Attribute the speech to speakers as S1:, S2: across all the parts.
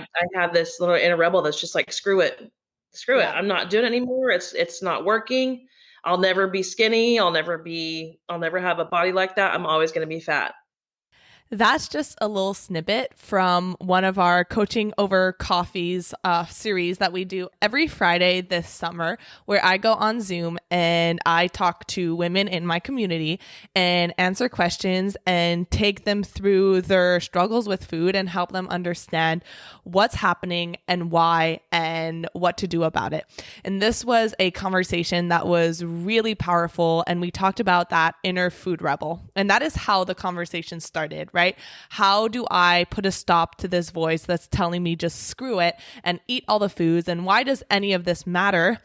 S1: I have this little inner rebel that's just like, screw it. Screw it.
S2: Yeah.
S1: I'm not doing it anymore. It's not working. I'll never be skinny. I'll never have a body like that. I'm always going to be fat.
S2: That's just a little snippet from one of our Coaching Over Coffees series that we do every Friday this summer, where I go on Zoom and I talk to women in my community and answer questions and take them through their struggles with food and help them understand what's happening and why and what to do about it. And this was a conversation that was really powerful. And we talked about that inner food rebel. And that is how the conversation started, right? How do I put a stop to this voice that's telling me just screw it and eat all the foods? And why does any of this matter?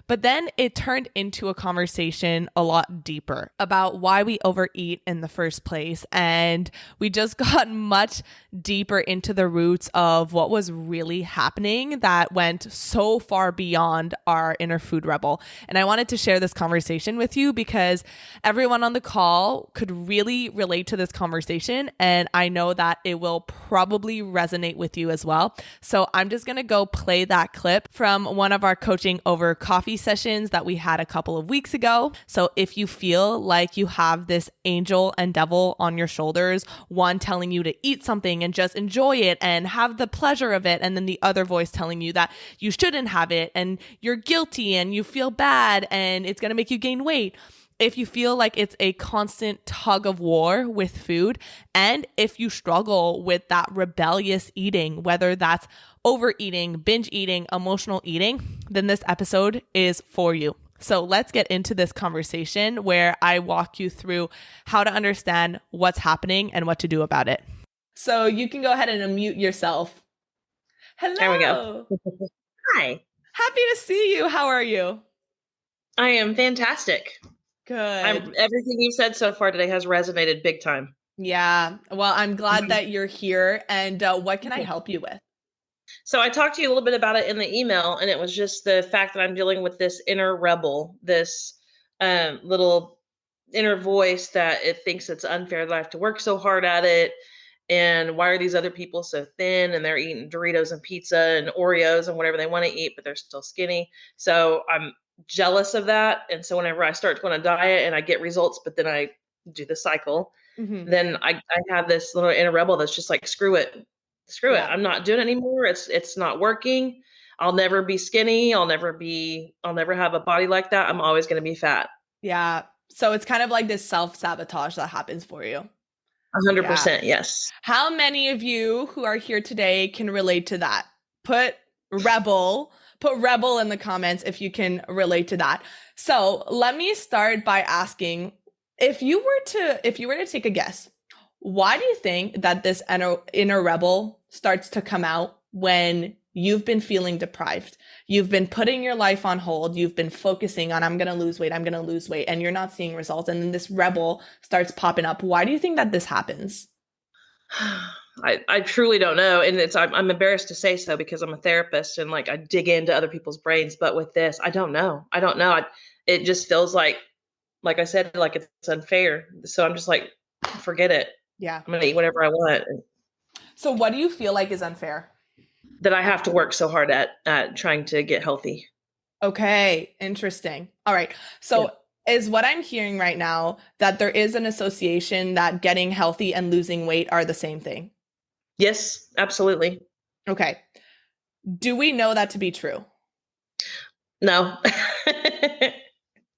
S2: But then it turned into a conversation a lot deeper about why we overeat in the first place. And we just got much deeper into the roots of what was really happening that went so far beyond our inner food rebel. And I wanted to share this conversation with you because everyone on the call could really relate to this conversation. And I know that it will probably resonate with you as well. So I'm just going to go play that clip from one of our Coaching Over Coffee sessions that we had a couple of weeks ago. So if you feel like you have this angel and devil on your shoulders, one telling you to eat something and just enjoy it and have the pleasure of it, and then the other voice telling you that you shouldn't have it and you're guilty and you feel bad and it's going to make you gain weight. If you feel like it's a constant tug of war with food, and if you struggle with that rebellious eating, whether that's overeating, binge eating, emotional eating, then this episode is for you. So let's get into this conversation where I walk you through how to understand what's happening and what to do about it. So you can go ahead and unmute yourself.
S1: There we go.
S2: Hello.
S1: Hi.
S2: Happy to see you. How are you?
S1: I am fantastic.
S2: Good.
S1: Everything you've said so far today has resonated big time.
S2: Yeah. Well, I'm glad that you're here. And what can I help you with?
S1: So I talked to you a little bit about it in the email, and it was just the fact that I'm dealing with this inner rebel, this little inner voice that it thinks it's unfair that I have to work so hard at it. And why are these other people so thin and they're eating Doritos and pizza and Oreos and whatever they want to eat, but they're still skinny. So I'm jealous of that. And so whenever I start to go on a diet and I get results, but then I do the cycle,
S2: Mm-hmm.
S1: then I have this little inner rebel that's just like, screw it. Screw it.
S2: Yeah.
S1: I'm not doing it anymore. It's not working. I'll never be skinny. I'll never have a body like that. I'm always going to be fat.
S2: Yeah. So it's kind of like this self-sabotage that happens for you.
S1: 100%. Yes.
S2: How many of you who are here today can relate to that? Put rebel in the comments if you can relate to that. So let me start by asking, if you were to take a guess, why do you think that this inner rebel starts to come out when you've been feeling deprived? You've been putting your life on hold. You've been focusing on, I'm going to lose weight, and you're not seeing results. And then this rebel starts popping up. Why do you think that this happens?
S1: I truly don't know. And I'm embarrassed to say so because I'm a therapist and like I dig into other people's brains. But with this, I don't know. It just feels like I said, like it's unfair. So I'm just like, forget it.
S2: Yeah.
S1: I'm going to eat whatever I want.
S2: So what do you feel like is unfair?
S1: That I have to work so hard at trying to get healthy.
S2: Okay, interesting. All right. So is what I'm hearing right now that there is an association that getting healthy and losing weight are the same thing?
S1: Yes, absolutely.
S2: Okay. Do we know that to be true?
S1: No.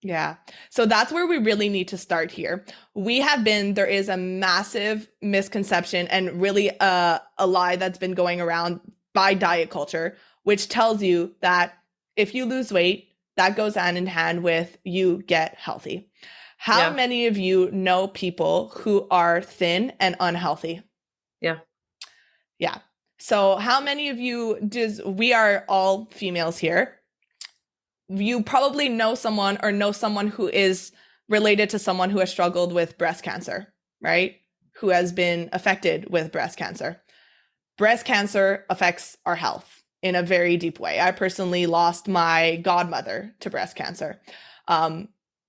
S2: Yeah. So that's where we really need to start here. There is a massive misconception and really a lie that's been going around by diet culture, which tells you that if you lose weight, that goes hand in hand with you get healthy. How many of you know people who are thin and unhealthy?
S1: Yeah.
S2: Yeah. So how many of you we are all females here. You probably know someone who is related to someone who has struggled with breast cancer, right? Who has been affected with breast cancer. Breast cancer affects our health in a very deep way. I personally lost my godmother to breast cancer.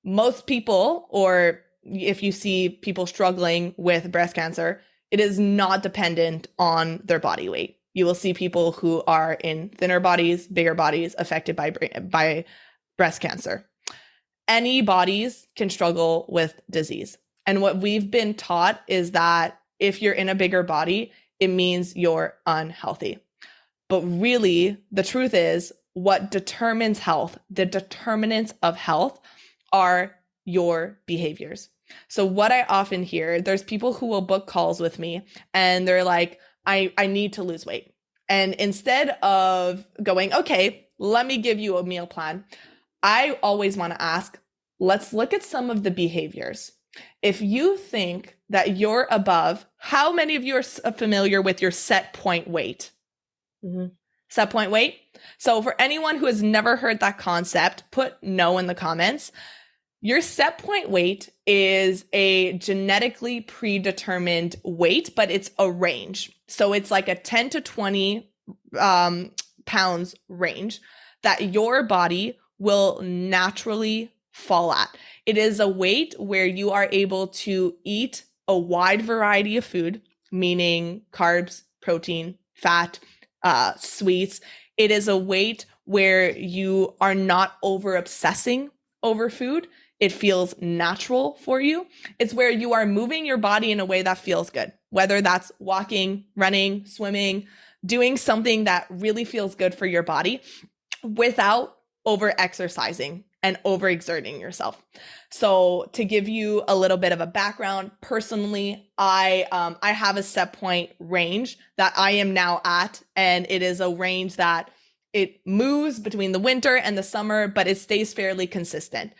S2: Most people, or if you see people struggling with breast cancer, it is not dependent on their body weight. You will see people who are in thinner bodies, bigger bodies affected by breast cancer. Any bodies can struggle with disease. And what we've been taught is that if you're in a bigger body, it means you're unhealthy. But really, the truth is, what determines health, the determinants of health are your behaviors. So, what I often hear, there's people who will book calls with me and they're like, I need to lose weight. And instead of going, okay, let me give you a meal plan, I always want to ask, let's look at some of the behaviors. If you think that you're above, how many of you are familiar with your set point weight?
S1: Mm-hmm.
S2: Set point weight. So for anyone who has never heard that concept, put no in the comments. Your set point weight is a genetically predetermined weight, but it's a range. So it's like a 10 to 20 pounds range that your body will naturally fall at. It is a weight where you are able to eat a wide variety of food, meaning carbs, protein, fat, sweets. It is a weight where you are not over obsessing over food. It feels natural for you. It's where you are moving your body in a way that feels good, whether that's walking, running, swimming, doing something that really feels good for your body without over exercising and overexerting yourself. So to give you a little bit of a background, personally, I have a set point range that I am now at, and it is a range that it moves between the winter and the summer, but it stays fairly consistent.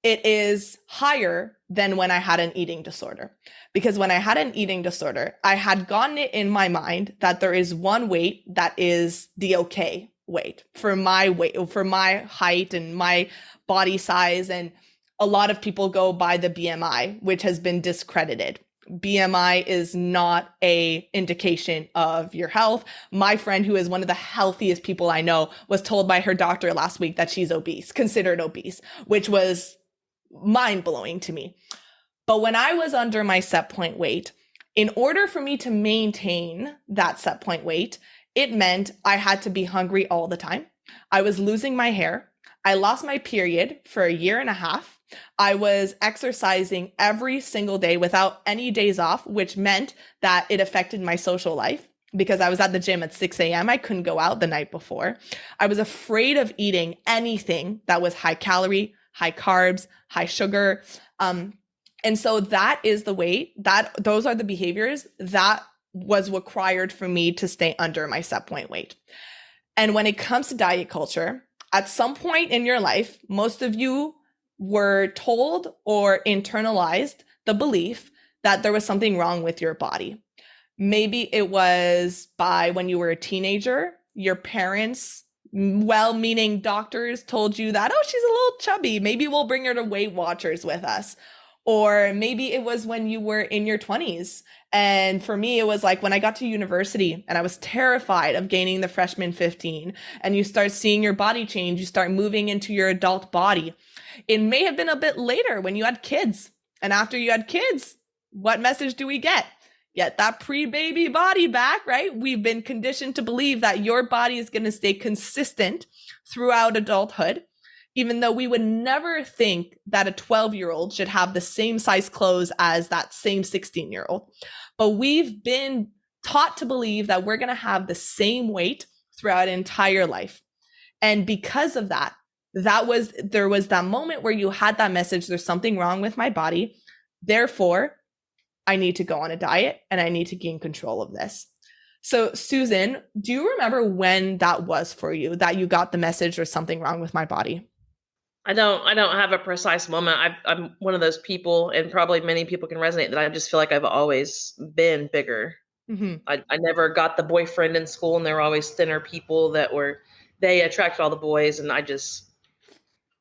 S2: It is higher than when I had an eating disorder, because when I had an eating disorder, I had gotten it in my mind that there is one weight that is the okay weight, for my height and my body size. And a lot of people go by the BMI, which has been discredited. BMI is not a indication of your health. My friend, who is one of the healthiest people I know, was told by her doctor last week that she's obese, considered obese, which was mind-blowing to me. But when I was under my set point weight, in order for me to maintain that set point weight, it meant I had to be hungry all the time. I was losing my hair. I lost my period for a year and a half. I was exercising every single day without any days off, which meant that it affected my social life because I was at the gym at 6 a.m. I couldn't go out the night before. I was afraid of eating anything that was high calorie, high carbs, high sugar. And so that is the weight, those are the behaviors that was required for me to stay under my set point weight. And when it comes to diet culture, at some point in your life, most of you were told or internalized the belief that there was something wrong with your body. Maybe it was by when you were a teenager, your parents, well-meaning doctors, told you that, oh, she's a little chubby. Maybe we'll bring her to Weight Watchers with us. Or maybe it was when you were in your 20s. And for me, it was like when I got to university and I was terrified of gaining the freshman 15, and you start seeing your body change, you start moving into your adult body. It may have been a bit later when you had kids. And after you had kids, what message do we get? Get that pre-baby body back, right? We've been conditioned to believe that your body is going to stay consistent throughout adulthood, even though we would never think that a 12-year-old should have the same size clothes as that same 16-year-old. But we've been taught to believe that we're going to have the same weight throughout an entire life. And because of that, there was that moment where you had that message, there's something wrong with my body. Therefore, I need to go on a diet and I need to gain control of this. So Susan, do you remember when that was for you, that you got the message there's something wrong with my body?
S1: I don't have a precise moment. I'm one of those people, and probably many people can resonate, that I just feel like I've always been bigger.
S2: Mm-hmm.
S1: I never got the boyfriend in school, and there were always thinner people they attracted all the boys, and I just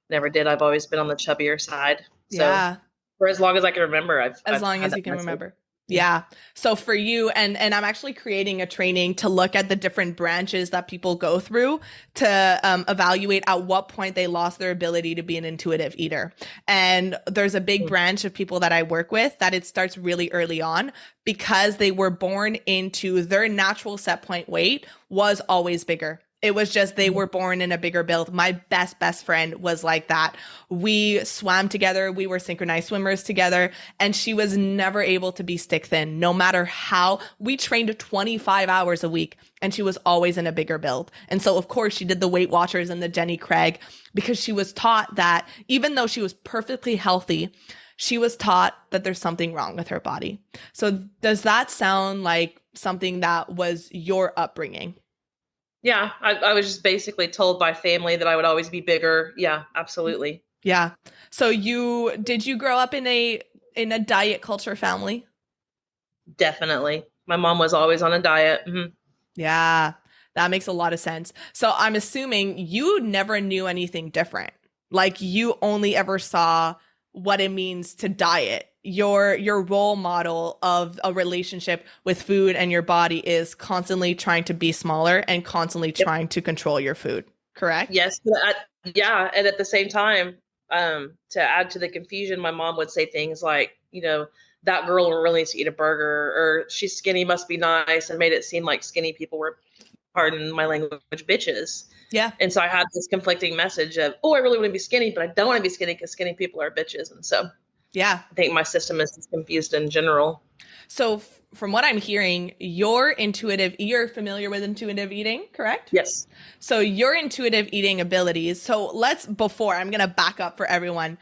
S1: never did. I've always been on the chubbier side. So
S2: Yeah,
S1: for as long as I can remember, I've
S2: as long
S1: had
S2: as
S1: that
S2: you can
S1: message.
S2: remember. Yeah. So for you, and I'm actually creating a training to look at the different branches that people go through to evaluate at what point they lost their ability to be an intuitive eater. And there's a big
S1: Mm.
S2: branch of people that I work with that it starts really early on because they were born into their natural set point weight was always bigger. It was just they were born in a bigger build. My best friend was like that. We swam together. We were synchronized swimmers together, and she was never able to be stick thin, no matter how. We trained 25 hours a week, and she was always in a bigger build. And so, of course, she did the Weight Watchers and the Jenny Craig because she was taught that even though she was perfectly healthy, she was taught that there's something wrong with her body. So, does that sound like something that was your upbringing?
S1: Yeah, I was just basically told by family that I would always be bigger. Yeah, absolutely.
S2: Yeah. So you grow up in a diet culture family?
S1: Definitely. My mom was always on a diet.
S2: Yeah. That makes a lot of sense. So I'm assuming you never knew anything different. Like you only ever saw what it means to diet. Your role model of a relationship with food and your body is constantly trying to be smaller and constantly
S1: Yep.
S2: trying to control your food. Correct?
S1: Yes, yeah, and at the same time, to add to the confusion, my mom would say things like, that girl really needs to eat a burger, or she's skinny, must be nice, and made it seem like skinny people were, pardon my language, bitches.
S2: Yeah.
S1: And so I had this conflicting message of, oh, I really want to be skinny, but I don't want to be skinny because skinny people are bitches. And so
S2: Yeah.
S1: I think my system is just confused in general.
S2: So from what I'm hearing, you're familiar with intuitive eating, correct?
S1: Yes.
S2: So your intuitive eating abilities. So before I'm going to back up for everyone.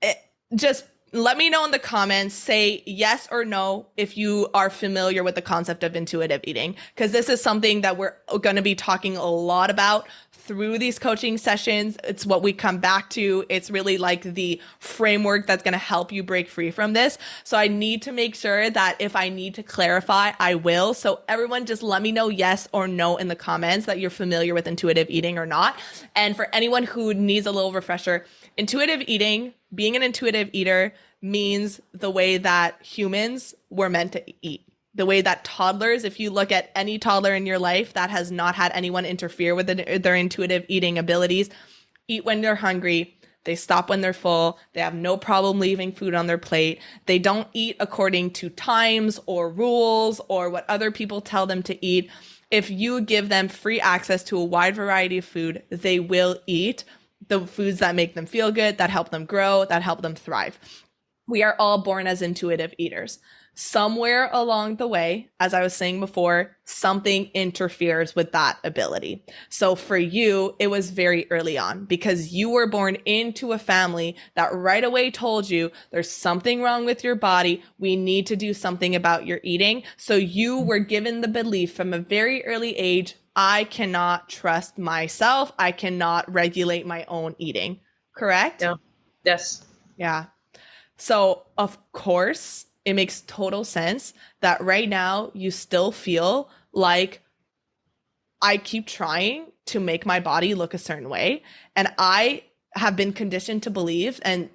S2: It, just let me know in the comments, say yes or no if you are familiar with the concept of intuitive eating, because this is something that we're going to be talking a lot about through these coaching sessions. It's what we come back to. It's really like the framework that's going to help you break free from this. So I need to make sure that if I need to clarify, I will. So everyone just let me know yes or no in the comments that you're familiar with intuitive eating or not. And for anyone who needs a little refresher, intuitive eating, being an intuitive eater means the way that humans were meant to eat. The way that toddlers, if you look at any toddler in your life that has not had anyone interfere with their intuitive eating abilities, eat when they're hungry, they stop when they're full, they have no problem leaving food on their plate, they don't eat according to times or rules or what other people tell them to eat. If you give them free access to a wide variety of food, they will eat the foods that make them feel good, that help them grow, that help them thrive. We are all born as intuitive eaters. Somewhere along the way, as I was saying before, something interferes with that ability. So for you, it was very early on because you were born into a family that right away told you there's something wrong with your body. We need to do something about your eating. So you were given the belief from a very early age, I cannot trust myself. I cannot regulate my own eating. Correct?
S1: Yeah. Yes.
S2: Yeah. So, of course, it makes total sense that right now you still feel like I keep trying to make my body look a certain way. And I have been conditioned to believe, and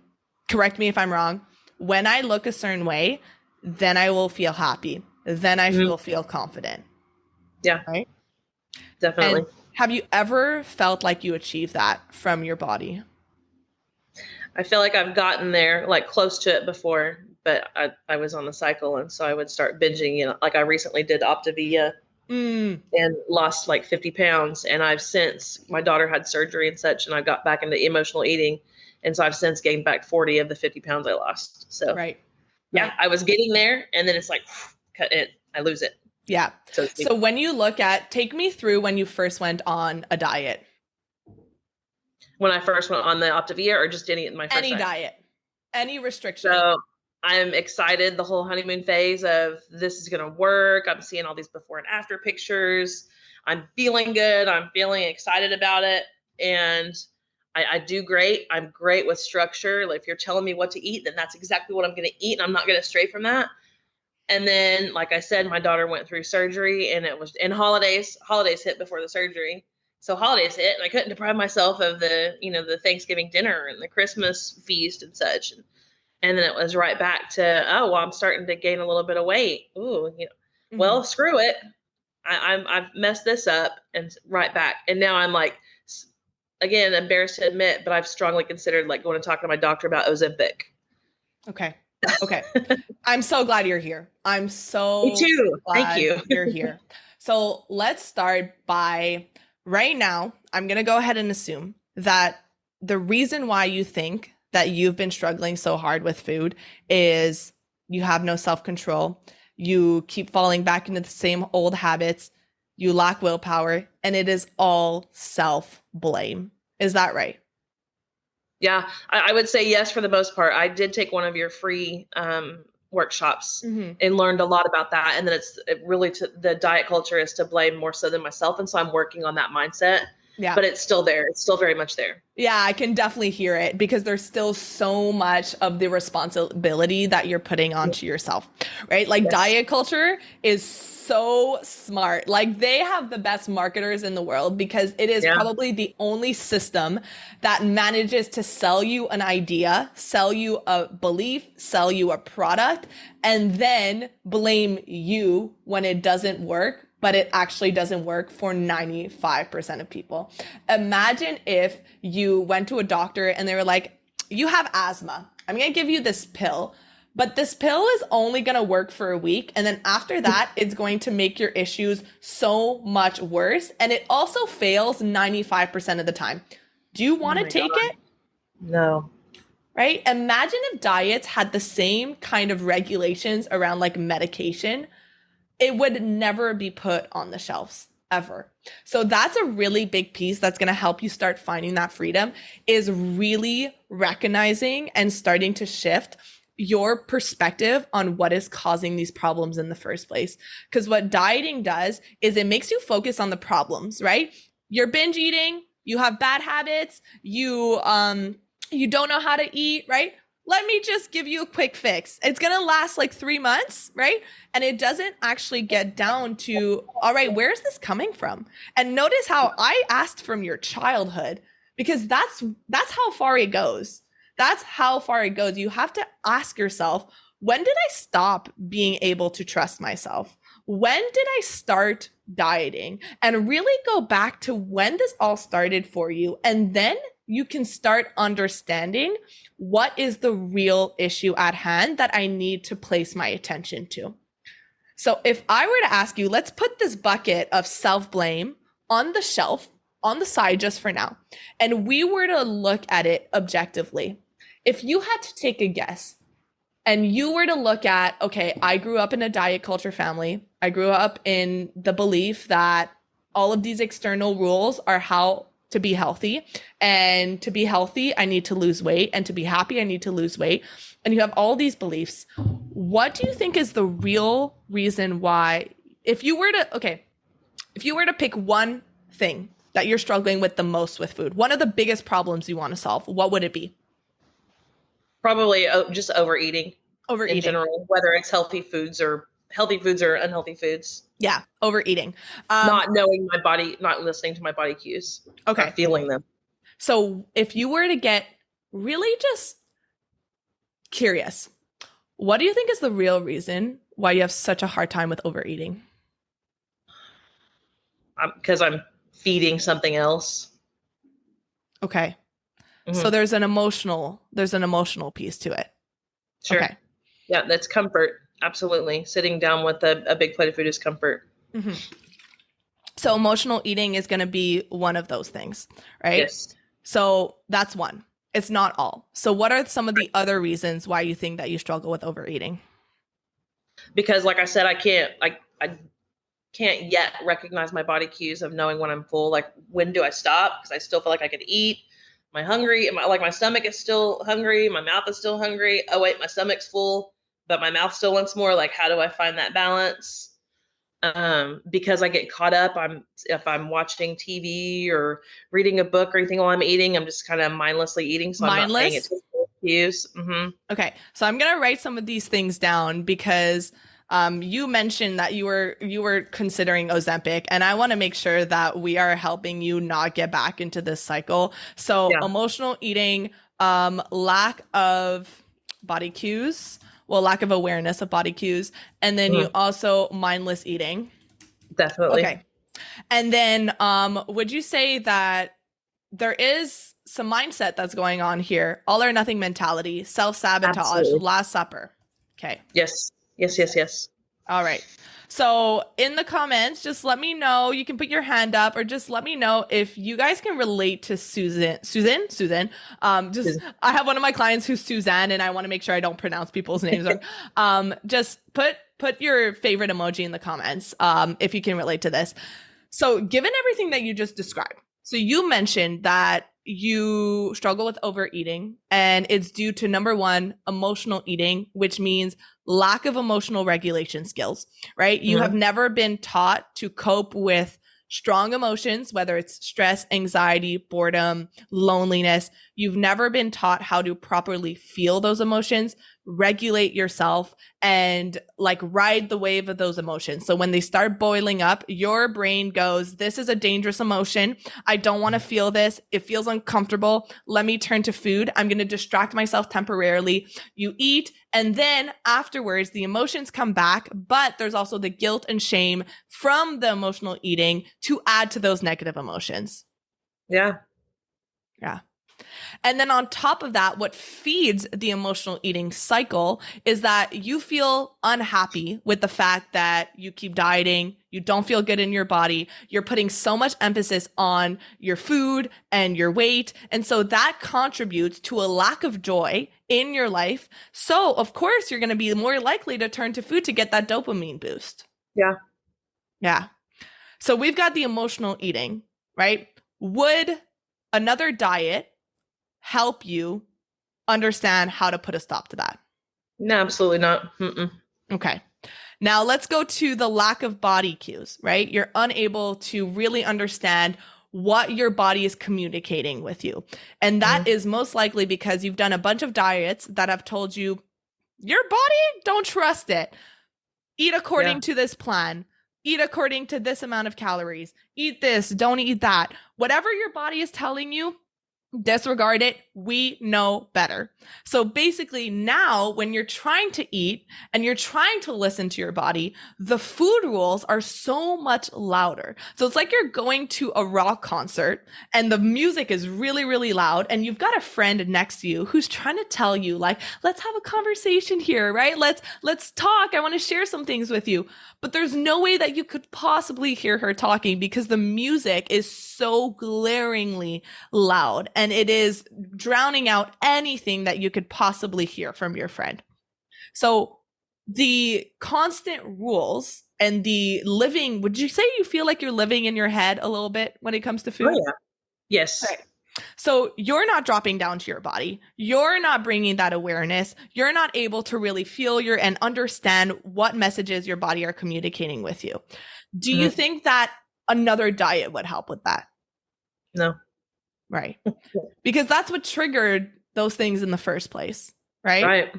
S2: correct me if I'm wrong, when I look a certain way, then I will feel happy. Then I
S1: Mhm.
S2: will feel confident.
S1: Yeah,
S2: Right.
S1: definitely.
S2: And have you ever felt like you achieved that from your body?
S1: I feel like I've gotten there, like close to it before, but I was on the cycle. And so I would start binging, like I recently did Optavia
S2: Mm,
S1: and lost like 50 pounds. And I've since, my daughter had surgery and such, and I got back into emotional eating. And so I've since gained back 40 of the 50 pounds I lost. So
S2: right.
S1: yeah,
S2: Right.
S1: I was getting there. And then it's like, cut it, I lose it,
S2: Yeah.
S1: so to speak.
S2: So when you take me through when you first went on a diet,
S1: When I first went on the Optavia, or just my first
S2: any
S1: diet.
S2: diet, any restriction.
S1: So I'm excited the whole honeymoon phase of this is going to work. I'm seeing all these before and after pictures. I'm feeling good. I'm feeling excited about it. And I do great. I'm great with structure. Like if you're telling me what to eat, then that's exactly what I'm going to eat. And I'm not going to stray from that. And then, like I said, my daughter went through surgery, and it was in holidays hit before the surgery. So holidays hit, and I couldn't deprive myself of the Thanksgiving dinner and the Christmas feast and such. And then it was right back to, oh, well, I'm starting to gain a little bit of weight. Ooh,
S2: Hmm.
S1: well, screw it. I've messed this up, and right back. And now I'm like, again, embarrassed to admit, but I've strongly considered like going to talk to my doctor about Ozempic.
S2: Okay. Okay. I'm so glad you're here. I'm
S1: Me
S2: so
S1: too. Thank
S2: glad
S1: you.
S2: you're here. So let's start by right now. I'm going to go ahead and assume that the reason why you think that you've been struggling so hard with food is you have no self control. You keep falling back into the same old habits. You lack willpower, and it is all self blame. Is that right?
S1: Yeah, I would say yes for the most part. I did take one of your free workshops
S2: Hmm.
S1: and learned a lot about that. And then it really the diet culture is to blame more so than myself. And so I'm working on that mindset,
S2: Yeah.
S1: but it's still there. It's still very much there.
S2: Yeah, I can definitely hear it because there's still so much of the responsibility that you're putting onto yourself, right? Like
S1: Yes.
S2: diet culture is so smart. Like they have the best marketers in the world because it is
S1: Yeah.
S2: probably the only system that manages to sell you an idea, sell you a belief, sell you a product, and then blame you when it doesn't work, but it actually doesn't work for 95% of people. Imagine if you went to a doctor and they were like, you have asthma. I'm going to give you this pill, but this pill is only going to work for a week. And then after that, it's going to make your issues so much worse. And it also fails 95% of the time. Do you
S1: Oh
S2: want to
S1: my
S2: take
S1: God.
S2: it?
S1: No.
S2: Right? Imagine if diets had the same kind of regulations around like medication, it would never be put on the shelves ever. So that's a really big piece that's going to help you start finding that freedom is really recognizing and starting to shift your perspective on what is causing these problems in the first place. Because what dieting does is it makes you focus on the problems, right? You're binge eating, you have bad habits, you don't know how to eat, right? Let me just give you a quick fix. It's going to last like 3 months, right? And it doesn't actually get down to, all right, where is this coming from? And notice how I asked from your childhood because that's how far it goes. That's how far it goes. You have to ask yourself, when did I stop being able to trust myself? When did I start dieting? And really go back to when this all started for you. And then you can start understanding what is the real issue at hand that I need to place my attention to. So if I were to ask you, let's put this bucket of self blame on the shelf, on the side just for now, and we were to look at it objectively. If you had to take a guess and you were to look at, okay, I grew up in a diet culture family, I grew up in the belief that all of these external rules are how to be healthy. And to be healthy, I need to lose weight. And to be happy, I need to lose weight. And you have all these beliefs. What do you think is the real reason why, if you were to pick one thing that you're struggling with the most with food, one of the biggest problems you want to solve, what would it be?
S1: Probably just overeating in
S2: Overeating.
S1: general, whether it's healthy foods or unhealthy foods.
S2: Yeah, overeating.
S1: Not knowing my body, not listening to my body cues, not
S2: Okay.
S1: feeling them.
S2: So if you were to get really just curious, what do you think is the real reason why you have such a hard time with overeating?
S1: Because I'm feeding something else.
S2: Okay. So
S1: Hmm.
S2: there's an emotional piece to it.
S1: Sure.
S2: Okay.
S1: Yeah, that's comfort. Absolutely. Sitting down with a big plate of food is comfort.
S2: Hmm. So emotional eating is going to be one of those things, right?
S1: Yes.
S2: So that's one. It's not all. So what are some of the other reasons why you think that you struggle with overeating?
S1: Because like I said, I can't yet recognize my body cues of knowing when I'm full. Like when do I stop? Because I still feel like I could eat. Am I hungry? Like my stomach is still hungry? My mouth is still hungry. Oh wait, my stomach's full, but my mouth still wants more. Like how do I find that balance? Because I get caught up. If I'm watching TV or reading a book or anything while I'm eating, I'm just kind of mindlessly eating, so I'm not paying
S2: Mindless?
S1: attention to cues. Hmm.
S2: Okay, so I'm gonna write some of these things down because you mentioned that you were considering Ozempic, and I want to make sure that we are helping you not get back into this cycle. So
S1: Yeah.
S2: emotional eating, lack of body cues, well, lack of awareness of body cues, and then you
S1: Mhm.
S2: also mindless eating.
S1: Definitely.
S2: Okay. And then would you say that there is some mindset that's going on here? All or nothing mentality, self-sabotage,
S1: Absolutely.
S2: last supper. Okay.
S1: Yes. Yes, yes, yes.
S2: All right. So in the comments, just let me know. You can put your hand up or just let me know if you guys can relate to Susan. Just I have one of my clients who's Suzanne, and I want to make sure I don't pronounce people's names wrong. Just put your favorite emoji in the comments, if you can relate to this. So given everything that you just described, so you mentioned that you struggle with overeating and it's due to number one, emotional eating, which means lack of emotional regulation skills, right? You have
S1: Mhm.
S2: never been taught to cope with strong emotions, whether it's stress, anxiety, boredom, loneliness. You've never been taught how to properly feel those emotions, regulate yourself, and like ride the wave of those emotions. So when they start boiling up, your brain goes, this is a dangerous emotion. I don't want to feel this. It feels uncomfortable. Let me turn to food. I'm going to distract myself temporarily. You eat, and then afterwards, the emotions come back, but there's also the guilt and shame from the emotional eating to add to those negative emotions.
S1: Yeah.
S2: Yeah. And then on top of that, what feeds the emotional eating cycle is that you feel unhappy with the fact that you keep dieting, you don't feel good in your body, you're putting so much emphasis on your food and your weight. And so that contributes to a lack of joy in your life. So, of course, you're going to be more likely to turn to food to get that dopamine boost.
S1: Yeah.
S2: Yeah. So we've got the emotional eating, right? Would another diet help you understand how to put a stop to that?
S1: No, absolutely not. Mm-mm.
S2: Okay. Now let's go to the lack of body cues, right? You're unable to really understand what your body is communicating with you. And that
S1: Mhm.
S2: is most likely because you've done a bunch of diets that have told you, your body, don't trust it. Eat
S1: Yeah.
S2: according to this plan. Eat according to this amount of calories. Eat this, don't eat that. Whatever your body is telling you, disregard it. We know better. So basically, now when you're trying to eat and you're trying to listen to your body, the food rules are so much louder. So it's like you're going to a rock concert and the music is really, really loud, and you've got a friend next to you who's trying to tell you, like, let's have a conversation here, right? Let's talk. I want to share some things with you. But there's no way that you could possibly hear her talking because the music is so glaringly loud and it is drowning out anything that you could possibly hear from your friend. So the constant rules and the living, would you say you feel like you're living in your head a little bit when it comes to
S1: Oh
S2: food?
S1: yeah. Yes.
S2: Okay. So you're not dropping down to your body. You're not bringing that awareness. You're not able to really feel your and understand what messages your body are communicating with you. Do you
S1: Mhm.
S2: think that another diet would help with that?
S1: No.
S2: Right. Because that's what triggered those things in the first place, right?
S1: Right.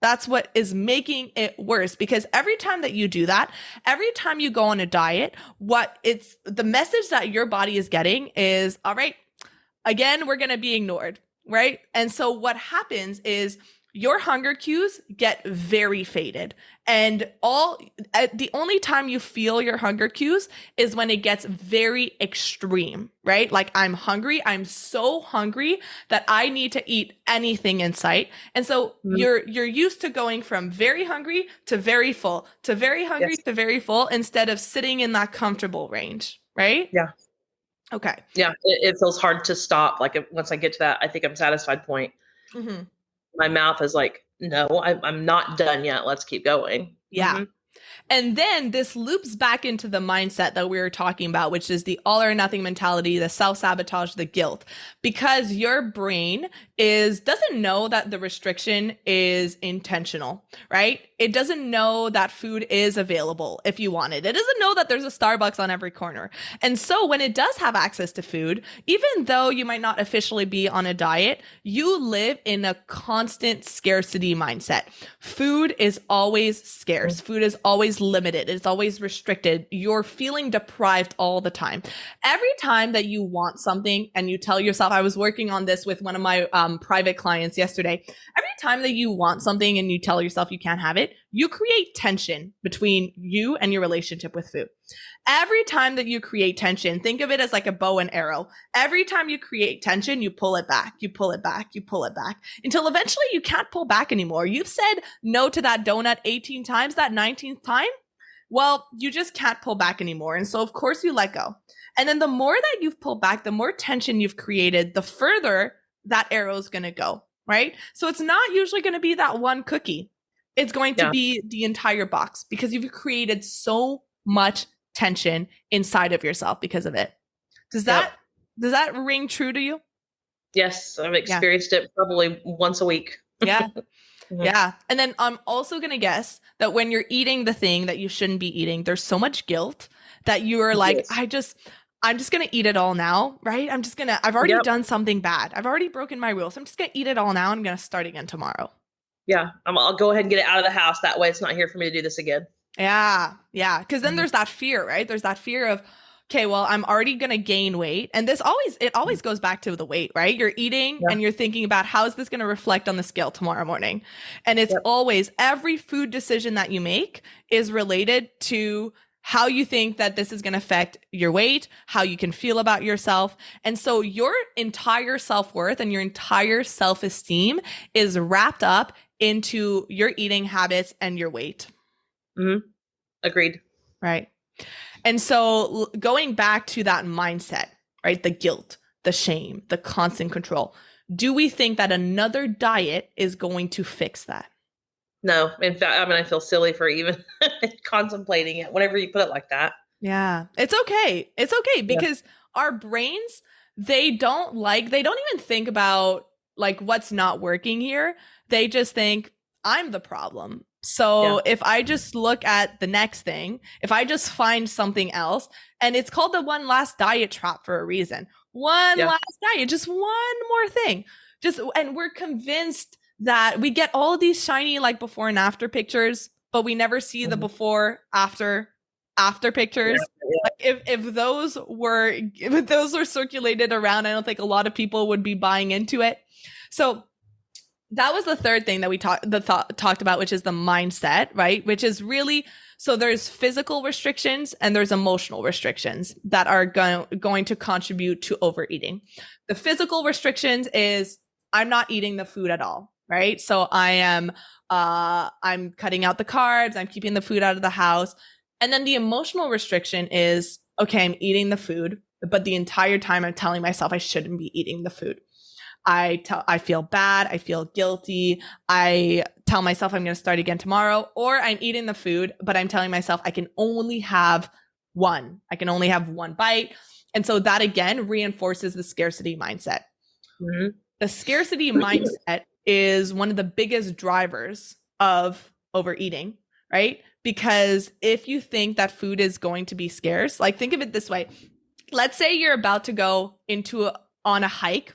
S2: That's what is making it worse because every time that you do that, every time you go on a diet, what it's the message that your body is getting is, all right, again, we're going to be ignored, right? And so what happens is your hunger cues get very faded. And the only time you feel your hunger cues is when it gets very extreme, right? Like I'm hungry, I'm so hungry that I need to eat anything in sight. And so
S1: Mhm.
S2: you're used to going from very hungry to very full, to very hungry
S1: Yes.
S2: to very full instead of sitting in that comfortable range, right?
S1: Yeah.
S2: Okay.
S1: Yeah. It feels hard to stop. Like once I get to that, I think I'm satisfied point.
S2: Mm-hmm.
S1: My mouth is like, no, I'm not done yet. Let's keep going.
S2: Yeah.
S1: Hmm.
S2: And then this loops back into the mindset that we were talking about, which is the all or nothing mentality, the self-sabotage, the guilt, because your brain doesn't know that the restriction is intentional, right? It doesn't know that food is available if you want it. It doesn't know that there's a Starbucks on every corner. And so when it does have access to food, even though you might not officially be on a diet, you live in a constant scarcity mindset. Food is always scarce. Food is always limited. It's always restricted. You're feeling deprived all the time. Every time that you want something and you tell yourself, I was working on this with one of my private clients yesterday. Every time that you want something and you tell yourself you can't have it, you create tension between you and your relationship with food. Every time that you create tension, think of it as like a bow and arrow. Every time you create tension, you pull it back, you pull it back, you pull it back until eventually you can't pull back anymore. You've said no to that donut 18 times, that 19th time. Well, you just can't pull back anymore. And so, of course, you let go. And then the more that you've pulled back, the more tension you've created, the further that arrow is going to go, right? So it's not usually going to be that one cookie. It's going to be the entire box because you've created so much tension inside of yourself because of it. Does that ring true to you?
S1: Yes, I've experienced it probably once a week.
S2: Yeah. Yeah. And then I'm also going to guess that when you're eating the thing that you shouldn't be eating, there's so much guilt that you are like, I'm just going to eat it all now, right? I've already done something bad. I've already broken my rules. I'm just going to eat it all now. I'm going to start again tomorrow.
S1: Yeah. I'll go ahead and get it out of the house. That way it's not here for me to do this again.
S2: Yeah. Yeah. Because then there's that fear, right? There's that fear of, okay, well, I'm already going to gain weight. And it always goes back to the weight, right? You're eating and you're thinking about how is this going to reflect on the scale tomorrow morning? And it's always every food decision that you make is related to how you think that this is going to affect your weight, how you can feel about yourself. And so your entire self-worth and your entire self-esteem is wrapped up into your eating habits and your weight.
S1: Mm-hmm. Agreed.
S2: Right. And so going back to that mindset, right? The guilt, the shame, the constant control. Do we think that another diet is going to fix that?
S1: No. In fact, I feel silly for even contemplating it, whenever you put it like that.
S2: Yeah. It's okay. It's okay because our brains, they don't even think about like what's not working here. They just think I'm the problem. So if I just look at the next thing, if I just find something else, and it's called the one last diet trap for a reason. One last diet, just one more thing. And we're convinced that we get all of these shiny like before and after pictures, but we never see the before after pictures. Like if those were circulated around, I don't think a lot of people would be buying into it. So that was the third thing that we talked about, which is the mindset, right? Which is really, so there's physical restrictions and there's emotional restrictions that are going to contribute to overeating. The physical restrictions is I'm not eating the food at all, right? So I'm cutting out the carbs, I'm keeping the food out of the house. And then the emotional restriction is, okay, I'm eating the food, but the entire time I'm telling myself I shouldn't be eating the food. I feel bad. I feel guilty. I tell myself I'm going to start again tomorrow, or I'm eating the food, but I'm telling myself I can only have one. I can only have one bite. And so that again reinforces the scarcity mindset. Mm-hmm. The scarcity mindset is one of the biggest drivers of overeating, right? Because if you think that food is going to be scarce, like think of it this way. Let's say you're about to go on a hike.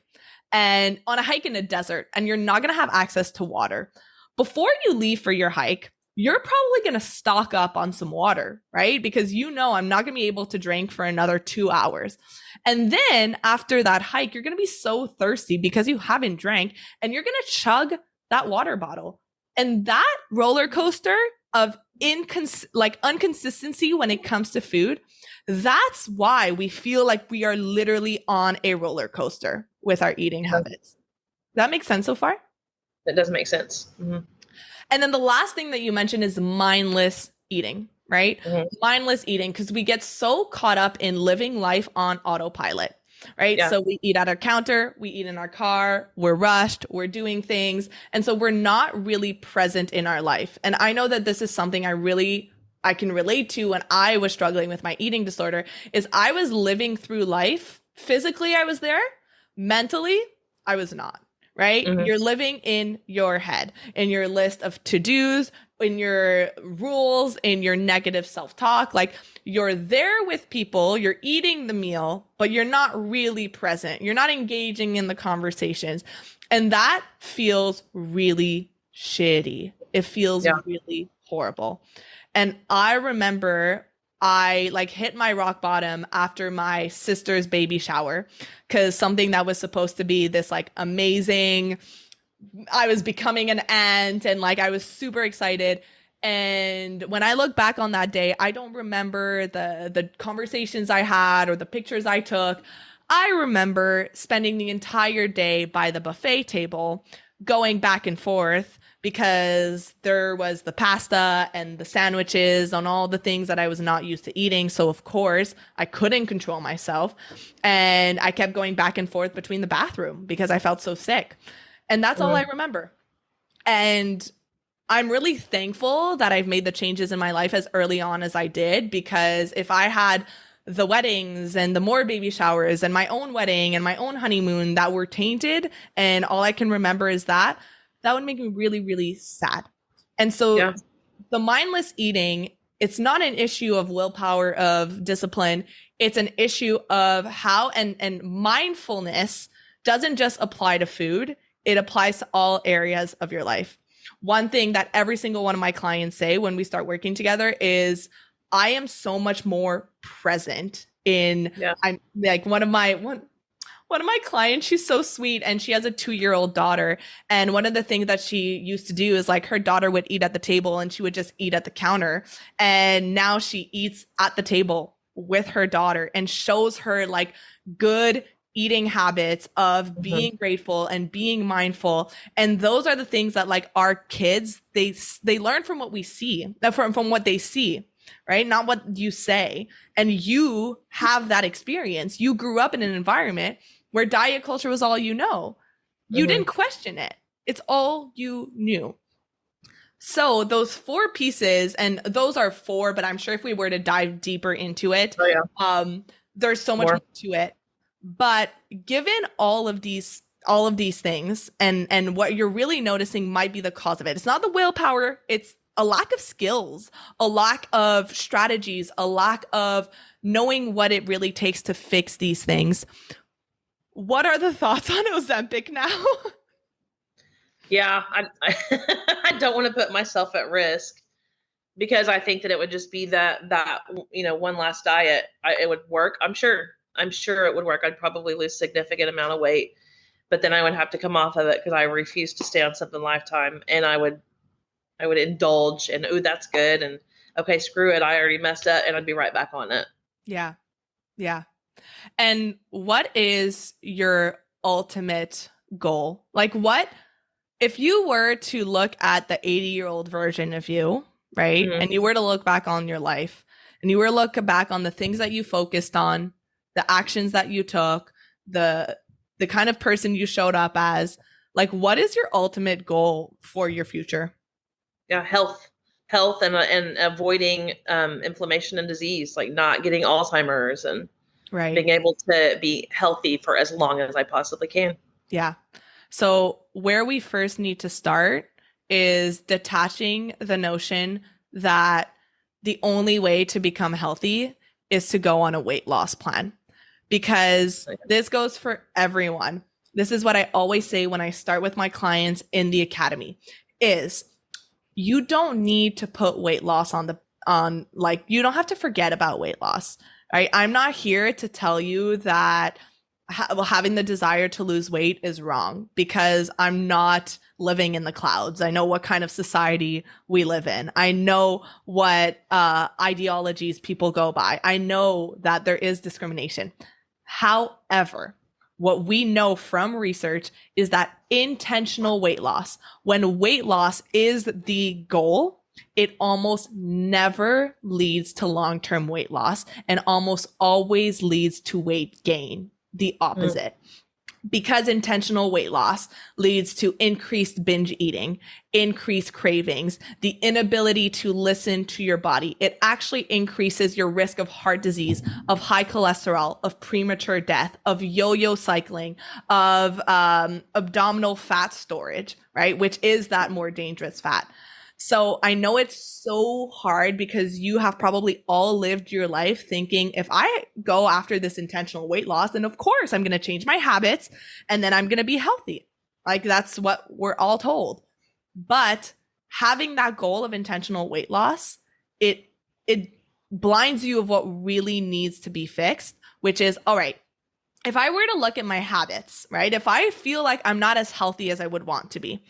S2: And on a hike in a desert, and you're not going to have access to water. Before you leave for your hike, you're probably going to stock up on some water, right? Because I'm not going to be able to drink for another 2 hours. And then after that hike, you're going to be so thirsty because you haven't drank, and you're going to chug that water bottle. And that roller coaster of inconsistency when it comes to food, that's why we feel like we are literally on a roller coaster with our eating habits. Does that make sense so far?
S1: That does make sense. Mm-hmm.
S2: And then the last thing that you mentioned is mindless eating, right? Mm-hmm. Mindless eating, because we get so caught up in living life on autopilot, right? Yeah. So we eat at our counter, we eat in our car, we're rushed, we're doing things. And so we're not really present in our life. And I know that this is something I can relate to when I was struggling with my eating disorder, is I was living through life. Physically, I was there. Mentally, I was not, right? Mm-hmm. You're living in your head, in your list of to-dos, in your rules, in your negative self-talk. Like you're there with people, you're eating the meal, but you're not really present. You're not engaging in the conversations. And that feels really shitty. It feels really horrible. And I remember I like hit my rock bottom after my sister's baby shower because something that was supposed to be this like amazing, I was becoming an aunt and like I was super excited. And when I look back on that day, I don't remember the conversations I had or the pictures I took. I remember spending the entire day by the buffet table, going back and forth because there was the pasta and the sandwiches and all the things that I was not used to eating. So of course, I couldn't control myself. And I kept going back and forth between the bathroom because I felt so sick. And that's all I
S1: Mm.
S2: remember. And I'm really thankful that I've made the changes in my life as early on as I did, because if I had the weddings and the more baby showers and my own wedding and my own honeymoon that were tainted and all I can remember is that, that would make me really, really sad. And so
S1: Yeah.
S2: the mindless eating, it's not an issue of willpower, of discipline. It's an issue of how, and mindfulness doesn't just apply to food, it applies to all areas of your life. One thing that every single one of my clients say when we start working together is, I am so much more present in,
S1: Yeah.
S2: I'm like one of my clients, she's so sweet and she has a 2-year-old daughter. And one of the things that she used to do is like her daughter would eat at the table and she would just eat at the counter. And now she eats at the table with her daughter and shows her like good eating habits of
S1: Mhm.
S2: being grateful and being mindful. And those are the things that like our kids, they learn from what we see, from what they see, right? Not what you say. And you have that experience. You grew up in an environment where diet culture was all you know. You didn't
S1: Mhm.
S2: question it. It's all you knew. So those four pieces, and those are four, but I'm sure if we were to dive deeper into it,
S1: Oh yeah.
S2: um, there's so much more
S1: More.
S2: to it. But given all of these things, and what you're really noticing might be the cause of it. It's not the willpower, it's a lack of skills, a lack of strategies, a lack of knowing what it really takes to fix these things. What are the thoughts on Ozempic now?
S1: Yeah. I don't want to put myself at risk because I think that it would just be that one last diet. It would work. I'm sure it would work. I'd probably lose significant amount of weight, but then I would have to come off of it because I refuse to stay on something lifetime. And I would indulge and, ooh, that's good, and okay, screw it, I already messed up, and I'd be right back on it.
S2: Yeah. Yeah. And what is your ultimate goal? Like, what if you were to look at the 80-year-old version of you, right?
S1: Mhm.
S2: And you were to look back on your life and you were to look back on the things that you focused on, the actions that you took, the the kind of person you showed up as, like what is your ultimate goal for your future?
S1: Yeah, health, and avoiding inflammation and disease, like not getting Alzheimer's and
S2: Right.
S1: being able to be healthy for as long as I possibly can.
S2: Yeah. So, where we first need to start is detaching the notion that the only way to become healthy is to go on a weight loss plan, because this goes for everyone. This is what I always say when I start with my clients in the academy is, you don't need to put weight loss on, like, you don't have to forget about weight loss, right? I'm not here to tell you that having the desire to lose weight is wrong, because I'm not living in the clouds. I know what kind of society we live in. I know what ideologies people go by. I know that there is discrimination. However, what we know from research is that intentional weight loss, when weight loss is the goal, it almost never leads to long term weight loss and almost always leads to weight gain, the
S1: Mm.
S2: opposite. Because intentional weight loss leads to increased binge eating, increased cravings, the inability to listen to your body. It actually increases your risk of heart disease, of high cholesterol, of premature death, of yo-yo cycling, of abdominal fat storage, right? Which is that more dangerous fat. So I know it's so hard because you have probably all lived your life thinking, if I go after this intentional weight loss, then of course I'm going to change my habits and then I'm going to be healthy. Like that's what we're all told. But having that goal of intentional weight loss it it blinds you of what really needs to be fixed, which is, all right, if I were to look at my habits, right? If I feel like I'm not as healthy as I would want to be,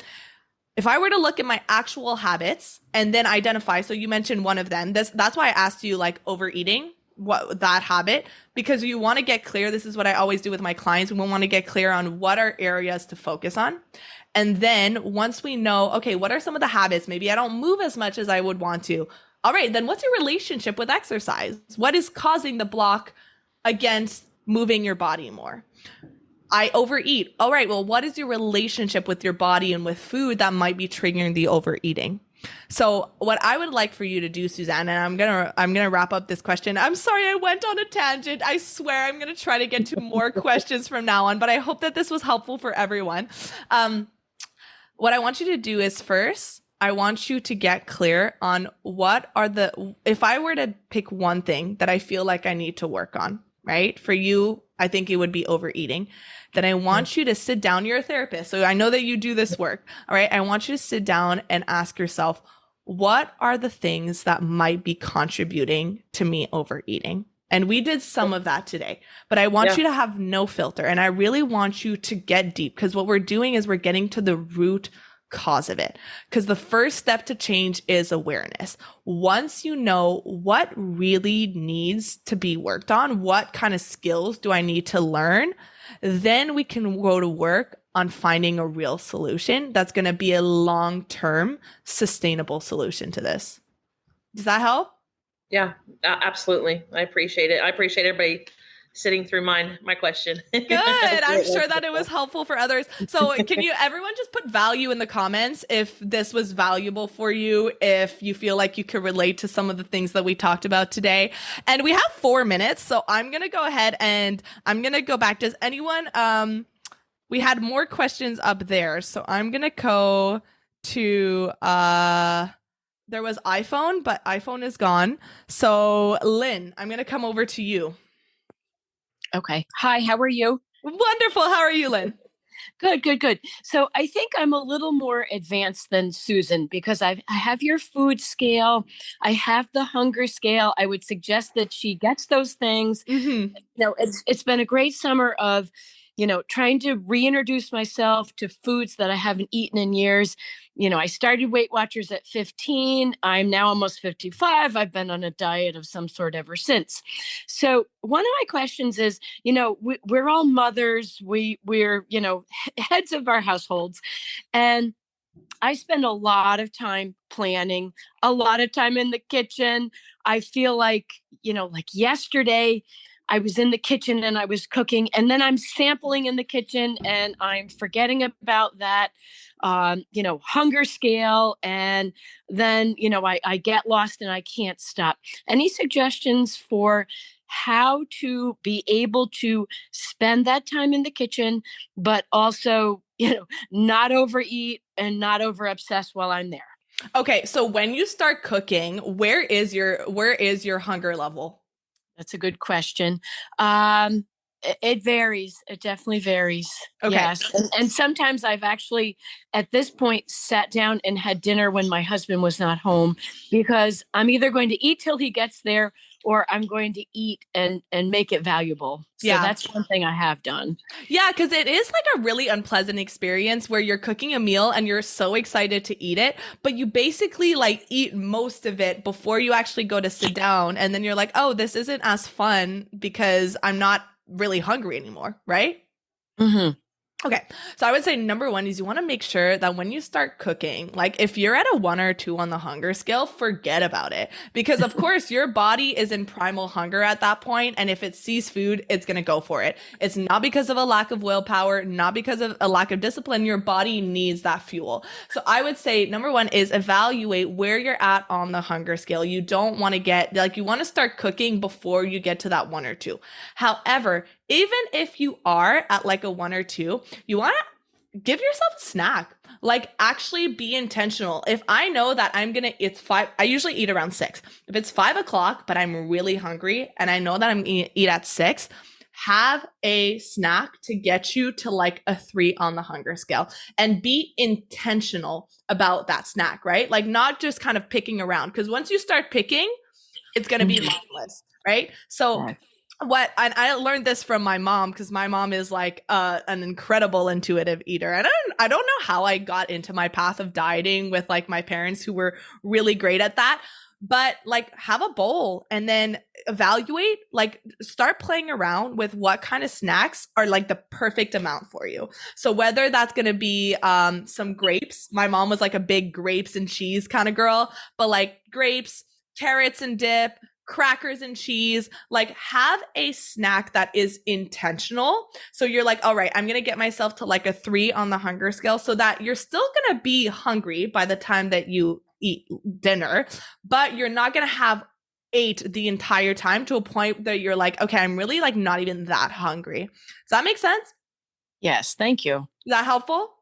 S2: if I were to look at my actual habits and then identify, so you mentioned one of them. That's why I asked you like overeating, what that habit, because you want to get clear. This is what I always do with my clients. We want to get clear on what are areas to focus on. And then once we know, okay, what are some of the habits? Maybe I don't move as much as I would want to. All right, then what's your relationship with exercise? What is causing the block against moving your body more? I overeat. All right, well, what is your relationship with your body and with food that might be triggering the overeating? So what I would like for you to do, Suzanne, and I'm gonna wrap up this question. I'm sorry I went on a tangent. I swear I'm gonna try to get to more questions from now on, but I hope that this was helpful for everyone. What I want you to do is first, I want you to get clear on if I were to pick one thing that I feel like I need to work on, right? For you, I think it would be overeating. Then I want you to sit down. You're a therapist, so I know that you do this work. All right. I want you to sit down and ask yourself, what are the things that might be contributing to me overeating? And we did some of that today, but I want you to have no filter. And I really want you to get deep, because what we're doing is we're getting to the root cause of it. Because the first step to change is awareness. Once you know what really needs to be worked on, what kind of skills do I need to learn, then we can go to work on finding a real solution that's going to be a long-term sustainable solution to this. Does that help?
S1: Yeah, absolutely. I appreciate it. I appreciate everybody sitting through my question.
S2: Good. I'm sure that it was helpful for others. So can everyone just put value in the comments if this was valuable for you, if you feel like you could relate to some of the things that we talked about today. And we have 4 minutes, so I'm going to go ahead and I'm going to go back. Does anyone, we had more questions up there. So I'm going to go to, there was iPhone, but iPhone is gone. So Lynn, I'm going to come over to you.
S3: Okay. Hi, how are you?
S2: Wonderful. How are you, Lynn?
S3: Good, good, good. So I think I'm a little more advanced than Susan because I have your food scale. I have the hunger scale. I would suggest that she gets those things.
S2: Mm-hmm.
S3: It's been a great summer of, trying to reintroduce myself to foods that I haven't eaten in years. I started Weight Watchers at 15. I'm now almost 55. I've been on a diet of some sort ever since. So one of my questions is, we're all mothers. We're heads of our households. And I spend a lot of time planning, a lot of time in the kitchen. I feel like, like yesterday, I was in the kitchen and I was cooking, and then I'm sampling in the kitchen and I'm forgetting about that, hunger scale. And then, I get lost and I can't stop. Any suggestions for how to be able to spend that time in the kitchen, but also, not overeat and not over obsess while I'm there?
S2: Okay. So when you start cooking, where is your hunger level?
S3: That's a good question. It varies. It definitely varies.
S2: Okay.
S3: Yes. And sometimes I've actually, at this point, sat down and had dinner when my husband was not home, because I'm either going to eat till he gets there or I'm going to eat and make it valuable. So that's one thing I have done.
S2: Yeah, because it is like a really unpleasant experience where you're cooking a meal and you're so excited to eat it, but you basically like eat most of it before you actually go to sit down. And then you're like, oh, this isn't as fun because I'm not really hungry anymore, right?
S3: Mm-hmm.
S2: Okay. So I would say number one is you want to make sure that when you start cooking, like if you're at a 1 or 2 on the hunger scale, forget about it. Because of course your body is in primal hunger at that point. And if it sees food, it's going to go for it. It's not because of a lack of willpower, not because of a lack of discipline. Your body needs that fuel. So I would say number one is evaluate where you're at on the hunger scale. You don't want to you want to start cooking before you get to that 1 or 2. However, even if you are at like a 1 or 2, you want to give yourself a snack. Like actually be intentional. If I know that it's 5, I usually eat around 6. If it's 5 o'clock, but I'm really hungry and I know that I'm going to eat at 6, have a snack to get you to like a 3 on the hunger scale, and be intentional about that snack, right? Like not just kind of picking around, because once you start picking, it's going to be mindless, right? So I learned this from my mom, because my mom is like an incredible intuitive eater. And I don't know how I got into my path of dieting with like my parents who were really great at that. But like have a bowl and then evaluate, like start playing around with what kind of snacks are like the perfect amount for you. So whether that's going to be some grapes, my mom was like a big grapes and cheese kind of girl, but like grapes, carrots and dip, crackers and cheese, like have a snack that is intentional. So you're like, all right, I'm going to get myself to like a 3 on the hunger scale, so that you're still going to be hungry by the time that you eat dinner, but you're not going to have 8 the entire time, to a point that you're like, okay, I'm really like not even that hungry. Does that make sense?
S3: Yes. Thank you.
S2: Is that helpful?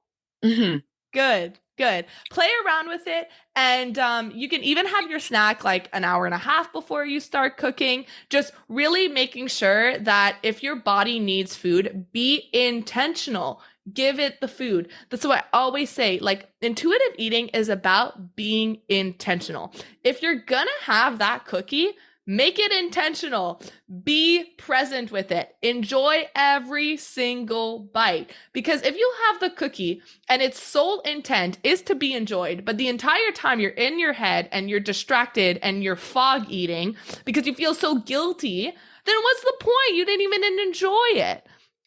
S3: Mm-hmm.
S2: Good. Play around with it. And you can even have your snack like an hour and a half before you start cooking. Just really making sure that if your body needs food, be intentional. Give it the food. That's what I always say. Like, intuitive eating is about being intentional. If you're gonna have that cookie, make it intentional. Be present with it. Enjoy every single bite. Because if you have the cookie and its sole intent is to be enjoyed, but the entire time you're in your head and you're distracted and you're fog eating because you feel so guilty, then what's the point? You didn't even enjoy it.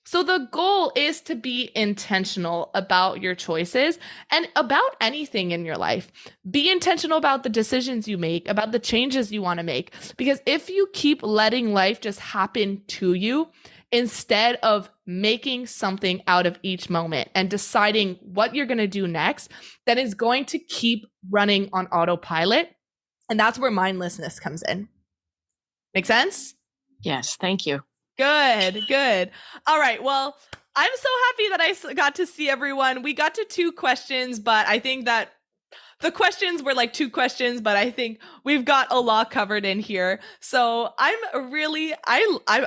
S2: So the goal is to be intentional about your choices and about anything in your life. Be intentional about the decisions you make, about the changes you want to make. Because if you keep letting life just happen to you, instead of making something out of each moment and deciding what you're going to do next, then it's going to keep running on autopilot. And that's where mindlessness comes in. Make sense?
S3: Yes. Thank you.
S2: Good. All right. Well, I'm so happy that I got to see everyone. We got to 2 questions, but I think that the questions were like 2 questions, but I think we've got a lot covered in here. So I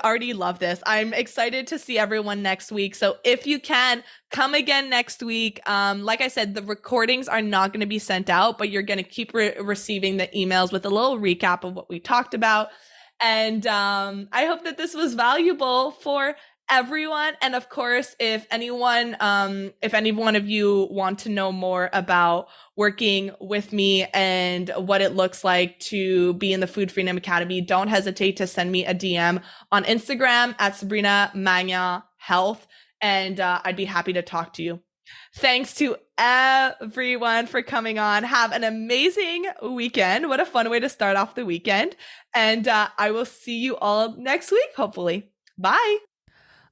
S2: already love this. I'm excited to see everyone next week. So if you can, come again next week. Like I said, the recordings are not going to be sent out, but you're going to keep receiving the emails with a little recap of what we talked about. And I hope that this was valuable for everyone. And of course, if any one of you want to know more about working with me and what it looks like to be in the Food Freedom Academy, don't hesitate to send me a DM on Instagram at Sabrina Magna Health, and I'd be happy to talk to you. Thanks to everyone for coming on. Have an amazing weekend. What a fun way to start off the weekend. And I will see you all next week, hopefully. Bye.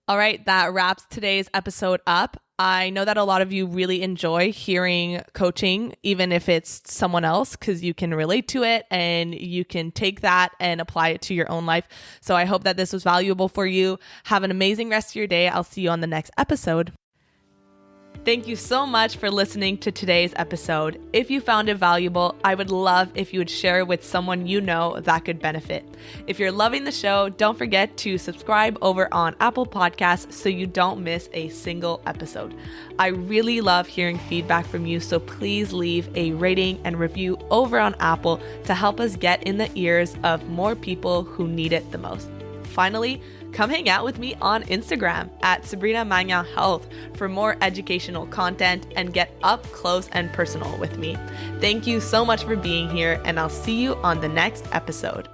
S2: All right, that wraps today's episode up. I know that a lot of you really enjoy hearing coaching, even if it's someone else, because you can relate to it and you can take that and apply it to your own life. So I hope that this was valuable for you. Have an amazing rest of your day. I'll see you on the next episode. Thank you so much for listening to today's episode. If you found it valuable, I would love if you would share it with someone you know that could benefit. If you're loving the show, don't forget to subscribe over on Apple Podcasts so you don't miss a single episode. I really love hearing feedback from you, so please leave a rating and review over on Apple to help us get in the ears of more people who need it the most. Finally, come hang out with me on Instagram at Sabrina Magna Health for more educational content and get up close and personal with me. Thank you so much for being here, and I'll see you on the next episode.